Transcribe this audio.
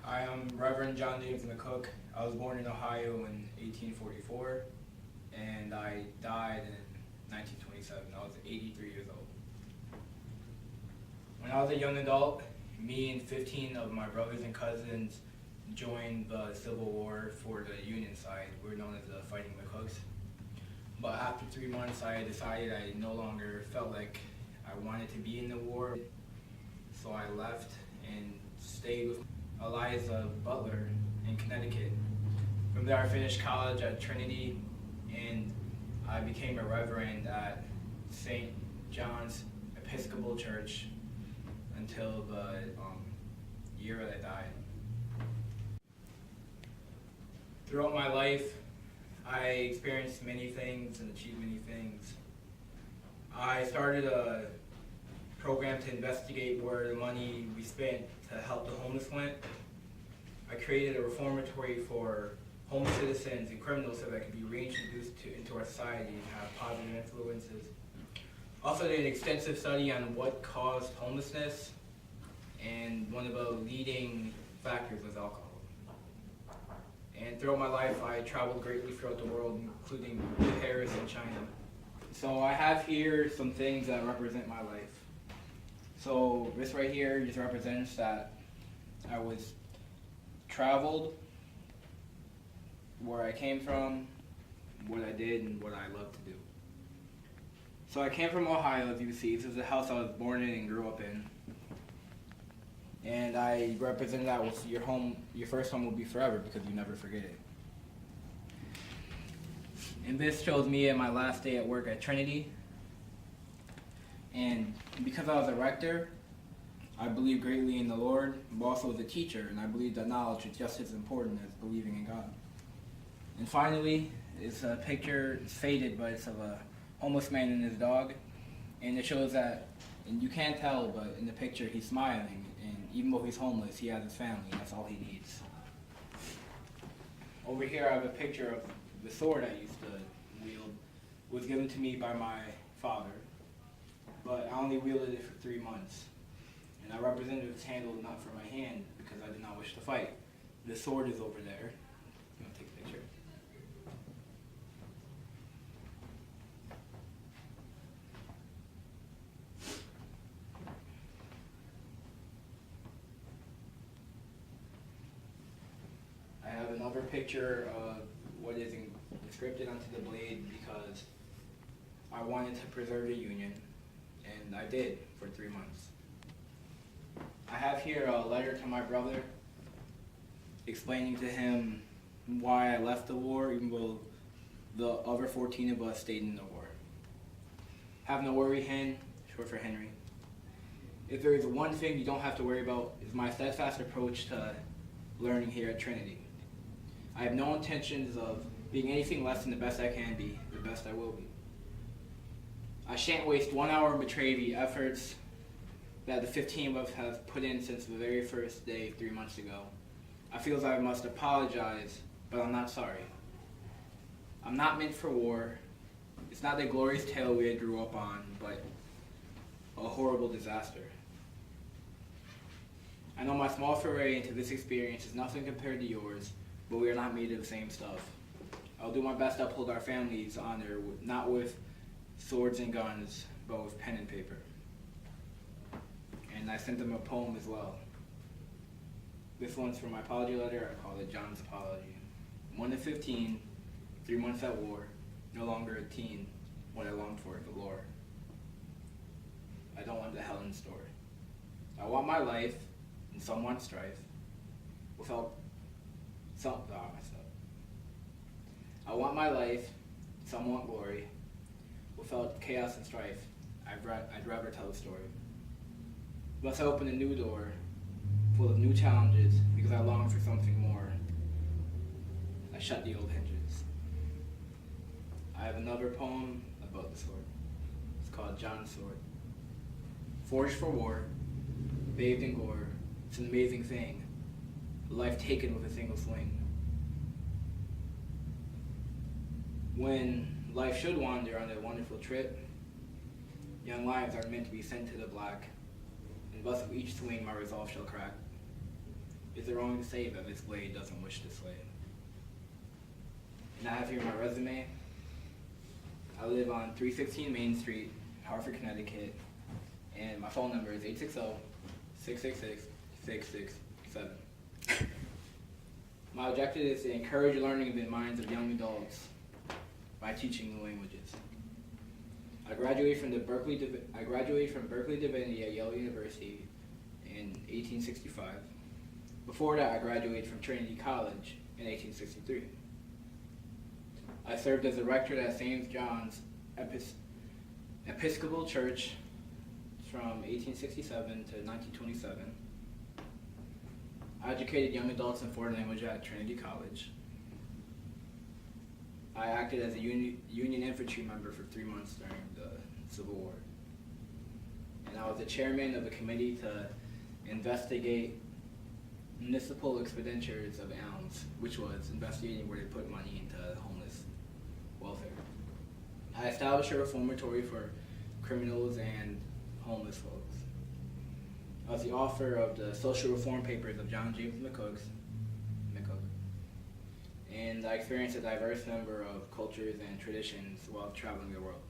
I am Reverend John James McCook. I was born in Ohio in 1844, and I died in 1927. I was 83 years old. When I was a young adult, me and 15 of my brothers and cousins joined the Civil War for the Union side. We were known as the Fighting McCooks. But after 3 months, I decided I no longer felt like I wanted to be in the war. So I left and stayed with Eliza Butler in Connecticut. From there, I finished college at Trinity, and I became a reverend at St. John's Episcopal Church until the year that I died. Throughout my life, I experienced many things and achieved many things. I started a program to investigate where the money we spent to help the homeless went. I created a reformatory for homeless citizens and criminals so that could be reintroduced into our society and have positive influences. Also did an extensive study on what caused homelessness, and one of the leading factors was alcohol. And throughout my life, I traveled greatly throughout the world, including Paris and China. So I have here some things that represent my life. So this right here just represents that I was traveled, where I came from, what I did, and what I love to do. So I came from Ohio, as you see. This is the house I was born in and grew up in. And I represent that with your home. Your first home will be forever because you never forget it. And this shows me at my last day at work at Trinity. And because I was a rector, I believe greatly in the Lord, but also as a teacher, and I believe that knowledge is just as important as believing in God. And finally, it's a picture, it's faded, but it's of a homeless man and his dog. And it shows that, and you can't tell, but in the picture he's smiling, and even though he's homeless, he has his family, and that's all he needs. Over here I have a picture of the sword I used to wield. It was given to me by my father, but I only wielded it for 3 months. And I represented its handle not for my hand because I did not wish to fight. The sword is over there. I'm going to take a picture. I have another picture of what is inscripted onto the blade because I wanted to preserve the Union, and I did for 3 months. I have here a letter to my brother explaining to him why I left the war, even though the other 14 of us stayed in the war. Have no worry, Hen, short for Henry. If there is one thing you don't have to worry about, is my steadfast approach to learning here at Trinity. I have no intentions of being anything less than the best I can be, the best I will be. I shan't waste 1 hour and betray the efforts that the 15 of us have put in since the very first day 3 months ago. I feel as I must apologize, but I'm not sorry. I'm not meant for war. It's not the glorious tale we had grew up on, but a horrible disaster. I know my small foray into this experience is nothing compared to yours, but we are not made of the same stuff. I'll do my best to uphold our family's honor, not with swords and guns, but with pen and paper. And I sent them a poem as well. This one's for my apology letter. I call it John's Apology. 1 to 15, 3 months at war, no longer a teen, what I longed for, the lore. I don't want the hell in store. I want my life, and some want strife, without I messed up. I want my life, some want glory, without chaos and strife. I'd rather tell the story. Thus I open a new door, full of new challenges, because I long for something more. I shut the old hinges. I have another poem about the sword. It's called John's Sword. Forged for war, bathed in gore, it's an amazing thing, a life taken with a single swing. When life should wander on a wonderful trip, young lives are meant to be sent to the black, and thus with each swing my resolve shall crack. It's is their only save if its blade doesn't wish to slay. And I have here my resume. I live on 316 Main Street, Hartford, Connecticut, and my phone number is 860-666-6667. My objective is to encourage learning in the minds of young adults by teaching the languages. I graduated from Berkeley Divinity at Yale University in 1865. Before that, I graduated from Trinity College in 1863. I served as a rector at St. John's Episcopal Church from 1867 to 1927. I educated young adults in foreign language at Trinity College. I acted as a Union infantry member for 3 months during the Civil War. And I was the chairman of a committee to investigate municipal expenditures of alms, which was investigating where they put money into homeless welfare. I established a reformatory for criminals and homeless folks. I was the author of the social reform papers of John James McCook, and I experienced a diverse number of cultures and traditions while traveling the world.